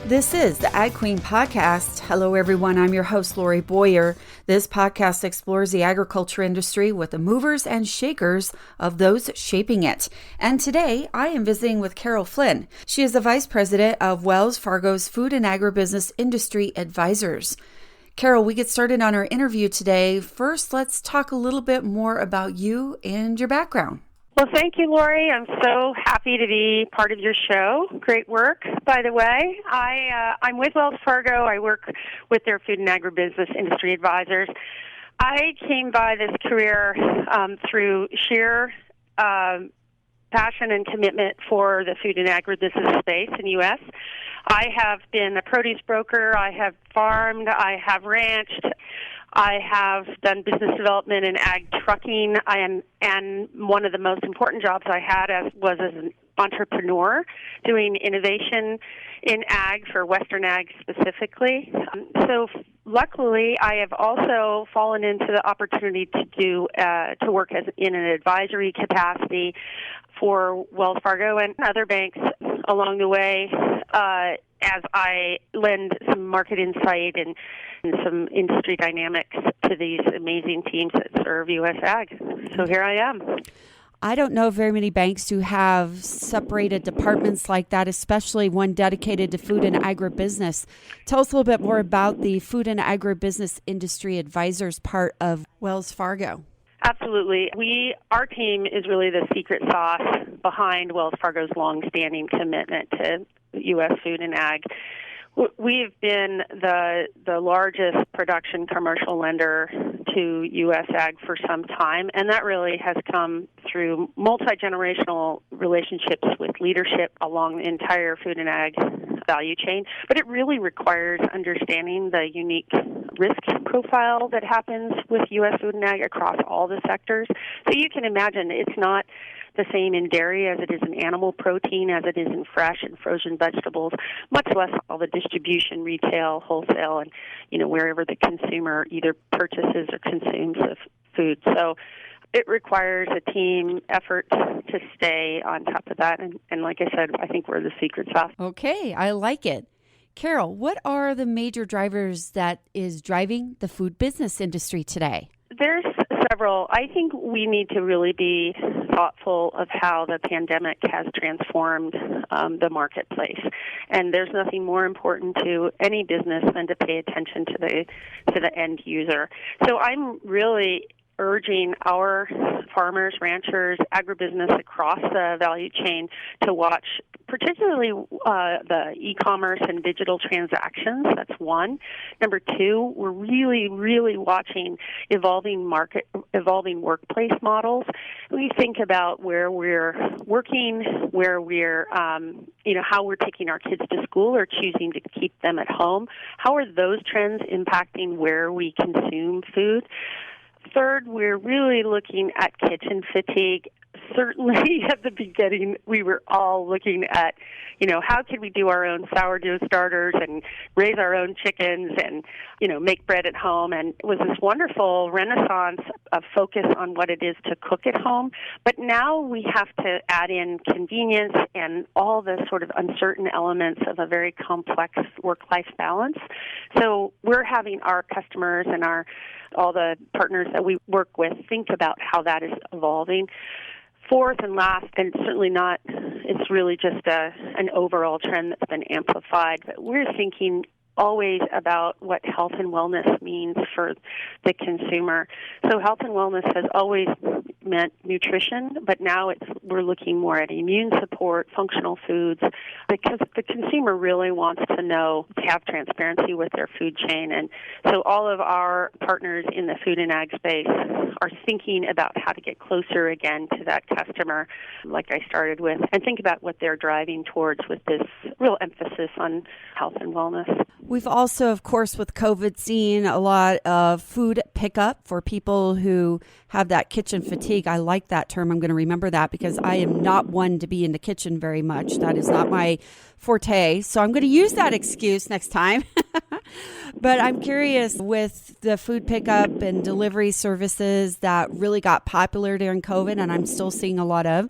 This is the Ag Queen Podcast. Hello, everyone. I'm your host, Lorrie Boyer. This podcast explores the agriculture industry with the movers and shakers of those shaping it. And today, I am visiting with Karol Flynn. She is the Vice President of Wells Fargo's Food and Agribusiness Industry Advisors. Karol, we get started on our interview today. First, let's talk a little bit more about you and your background. Well, thank you, Lorrie. I'm so happy to be part of your show. Great work, by the way. I'm with Wells Fargo. I work with their food and agribusiness industry advisors. I came by this career through sheer passion and commitment for the food and agribusiness space in the U.S. I have been a produce broker. I have farmed. I have ranched. I have done business development in ag trucking, and one of the most important jobs I had was as an entrepreneur doing innovation in ag for Western ag specifically. So luckily, I have also fallen into the opportunity to work in an advisory capacity for Wells Fargo and other banks along the way as I lend some market insight and some industry dynamics to these amazing teams that serve U.S. Ag. So here I am. I don't know very many banks who have separated departments like that, especially one dedicated to food and agribusiness. Tell us a little bit more about the food and agribusiness industry advisors part of Wells Fargo. Absolutely. Our team is really the secret sauce behind Wells Fargo's long-standing commitment to U.S. food and ag. We've been the largest production commercial lender to U.S. ag for some time, and that really has come through multi-generational relationships with leadership along the entire food and ag value chain. But it really requires understanding the unique risk profile that happens with U.S. food and ag across all the sectors. So you can imagine it's not the same in dairy as it is in animal protein, as it is in fresh and frozen vegetables, much less all the distribution, retail, wholesale, and wherever the consumer either purchases or consumes the food. So it requires a team effort to stay on top of that. And like I said, I think we're the secret sauce. Okay, I like it. Karol, what are the major drivers that is driving the food business industry today? There's several. I think we need to really be thoughtful of how the pandemic has transformed the marketplace. And there's nothing more important to any business than to pay attention to the end user. So I'm really urging our farmers, ranchers, agribusiness across the value chain to watch particularly the e-commerce and digital transactions. That's one. Number two, we're really, really watching evolving workplace models. We think about where we're working, where we're, how we're taking our kids to school or choosing to keep them at home. How are those trends impacting where we consume food? Third, we're really looking at kitchen fatigue. Certainly at the beginning, we were all looking at, how can we do our own sourdough starters and raise our own chickens and, make bread at home. And it was this wonderful renaissance of focus on what it is to cook at home. But now we have to add in convenience and all the sort of uncertain elements of a very complex work-life balance. So we're having our customers and all the partners that we work with think about how that is evolving. Fourth and last, and certainly not, it's really just an overall trend that's been amplified, but we're thinking always about what health and wellness means for the consumer. So health and wellness has always meant nutrition, but now we're looking more at immune support, functional foods, because the consumer really wants to have transparency with their food chain. And so all of our partners in the food and ag space are thinking about how to get closer again to that customer, like I started with, and think about what they're driving towards with this real emphasis on health and wellness. We've also, of course, with COVID, seen a lot of food pickup for people who have that kitchen fatigue. I like that term. I'm going to remember that because I am not one to be in the kitchen very much. That is not my forte. So I'm going to use that excuse next time. But I'm curious, with the food pickup and delivery services that really got popular during COVID, and I'm still seeing a lot of,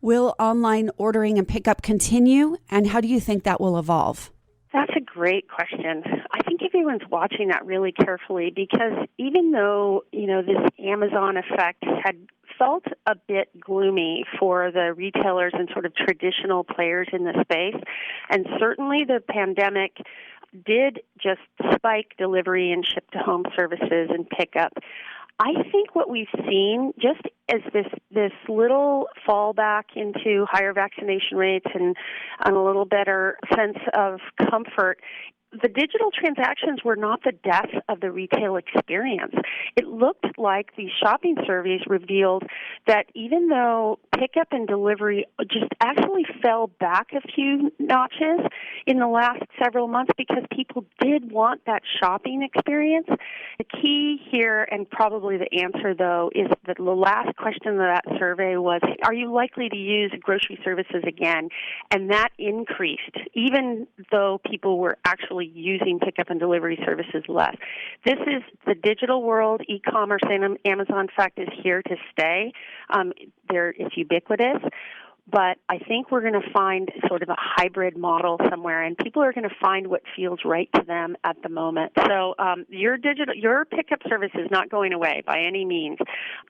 will online ordering and pickup continue? And how do you think that will evolve? That's great question. I think everyone's watching that really carefully because even though, this Amazon effect had felt a bit gloomy for the retailers and sort of traditional players in the space, and certainly the pandemic did just spike delivery and ship-to-home services and pickup. I think what we've seen just as this little fallback into higher vaccination rates and a little better sense of comfort, the digital transactions were not the death of the retail experience. It looked like the shopping surveys revealed that even though pickup and delivery just actually fell back a few notches in the last several months because people did want that shopping experience, the key here, and probably the answer, though, is that the last question of that survey was, are you likely to use grocery services again? And that increased, even though people were actually using pickup and delivery services less. This is the digital world. E-commerce and Amazon fact is here to stay. It's ubiquitous. But I think we're going to find sort of a hybrid model somewhere, and people are going to find what feels right to them at the moment. So your pickup service is not going away by any means,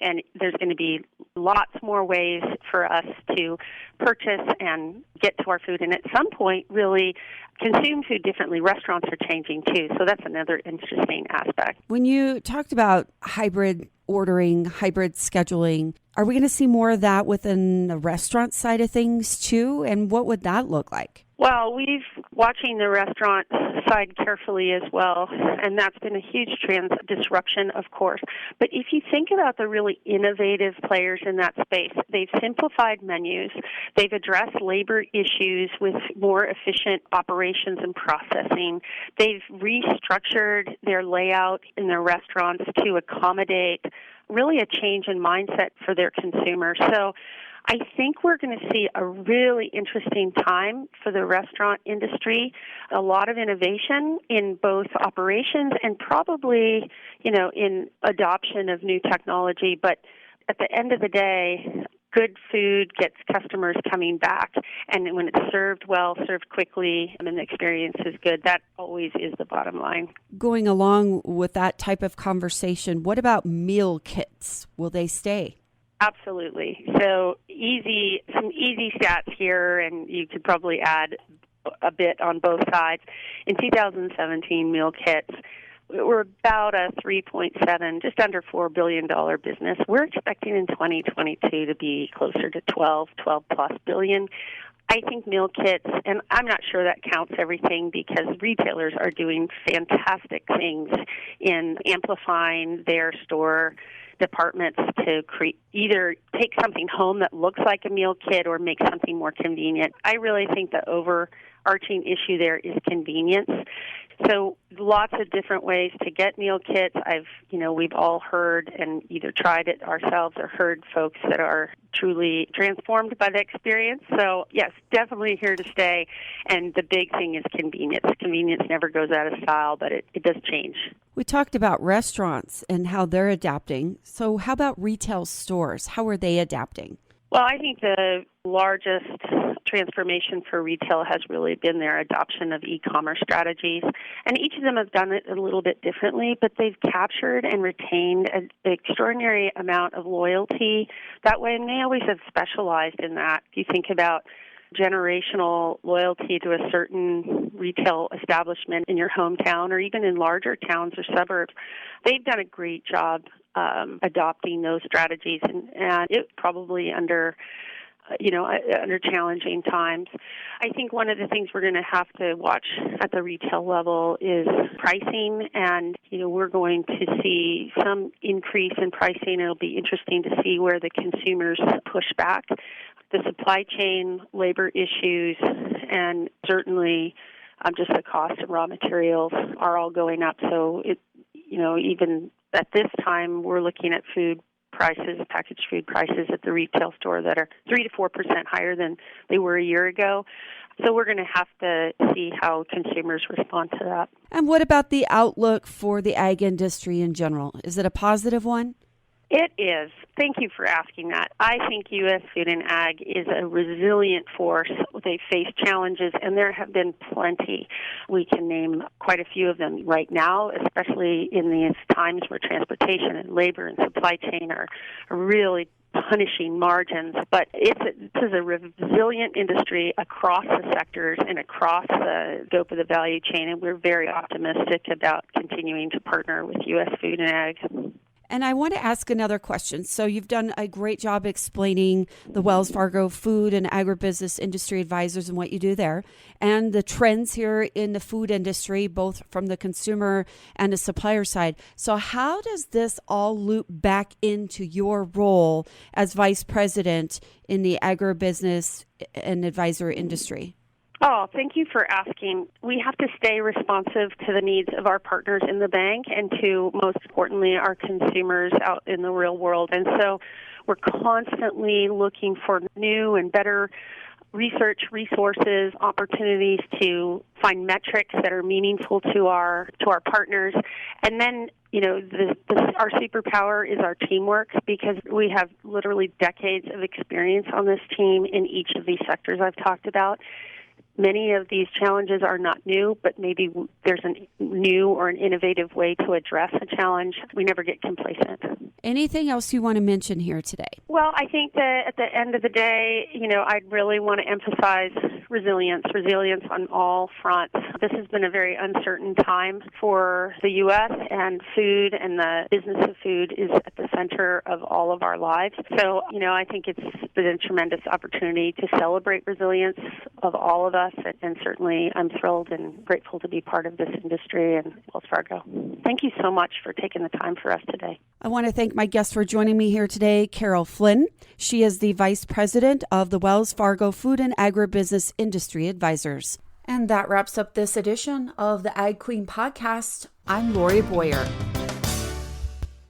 and there's going to be lots more ways for us to purchase and get to our food, and at some point really consume food differently. Restaurants are changing too, so that's another interesting aspect. When you talked about hybrid ordering, hybrid scheduling, are we going to see more of that within the restaurant side of things too? And what would that look like? Well, we've watching the restaurant side carefully as well, and that's been a huge disruption, of course. But if you think about the really innovative players in that space, they've simplified menus, they've addressed labor issues with more efficient operations and processing, they've restructured their layout in their restaurants to accommodate really a change in mindset for their consumers. So I think we're going to see a really interesting time for the restaurant industry, a lot of innovation in both operations and probably, in adoption of new technology. But at the end of the day, good food gets customers coming back. And when it's served well, served quickly, and the experience is good, that always is the bottom line. Going along with that type of conversation, what about meal kits? Will they stay? Absolutely. So some easy stats here, and you could probably add a bit on both sides. In 2017, meal kits were about a 3.7, just under $4 billion business. We're expecting in 2022 to be closer to 12 plus billion. I think meal kits, and I'm not sure that counts everything because retailers are doing fantastic things in amplifying their store departments to either take something home that looks like a meal kit or make something more convenient. I really think the overarching issue there is convenience. So lots of different ways to get meal kits. We've all heard and either tried it ourselves or heard folks that are truly transformed by the experience. So yes, definitely here to stay. And the big thing is convenience. Convenience never goes out of style, but it does change. We talked about restaurants and how they're adapting. So how about retail stores? How are they adapting? Well, I think the largest transformation for retail has really been their adoption of e-commerce strategies. And each of them have done it a little bit differently, but they've captured and retained an extraordinary amount of loyalty that way, and they always have specialized in that. If you think about generational loyalty to a certain retail establishment in your hometown or even in larger towns or suburbs, they've done a great job adopting those strategies, and it probably under challenging times. I think one of the things we're going to have to watch at the retail level is pricing, and we're going to see some increase in pricing. It'll be interesting to see where the consumers push back. The supply chain, labor issues, and certainly just the cost of raw materials are all going up. So even at this time, we're looking at food prices, packaged food prices at the retail store that are 3 to 4% higher than they were a year ago. So we're going to have to see how consumers respond to that. And what about the outlook for the ag industry in general? Is it a positive one? It is. Thank you for asking that. I think U.S. Food and Ag is a resilient force with they face challenges, and there have been plenty. We can name quite a few of them right now, especially in these times where transportation and labor and supply chain are really punishing margins. But this is a resilient industry across the sectors and across the scope of the value chain, and we're very optimistic about continuing to partner with U.S. Food and Ag. And I want to ask another question. So you've done a great job explaining the Wells Fargo Food and Agribusiness Industry Advisors and what you do there, and the trends here in the food industry, both from the consumer and the supplier side. So how does this all loop back into your role as Vice President in the Agribusiness and Advisor industry? Oh, thank you for asking. We have to stay responsive to the needs of our partners in the bank and to, most importantly, our consumers out in the real world. And so we're constantly looking for new and better research resources, opportunities to find metrics that are meaningful to our partners. And then, our superpower is our teamwork, because we have literally decades of experience on this team in each of these sectors I've talked about. Many of these challenges are not new, but maybe there's a new or an innovative way to address a challenge. We never get complacent. Anything else you want to mention here today? Well, I think that at the end of the day, I'd really want to emphasize resilience on all fronts. This has been a very uncertain time for the U.S., and food and the business of food is at the center of all of our lives. So, I think it's been a tremendous opportunity to celebrate resilience of all of us, and certainly I'm thrilled and grateful to be part of this industry and Wells Fargo. Thank you so much for taking the time for us today. I want to thank my guest for joining me here today, Karol Flynn. She is the Vice President of the Wells Fargo Food and Agribusiness Industry Advisors. And that wraps up this edition of the Ag Queen podcast. I'm Lorrie Boyer.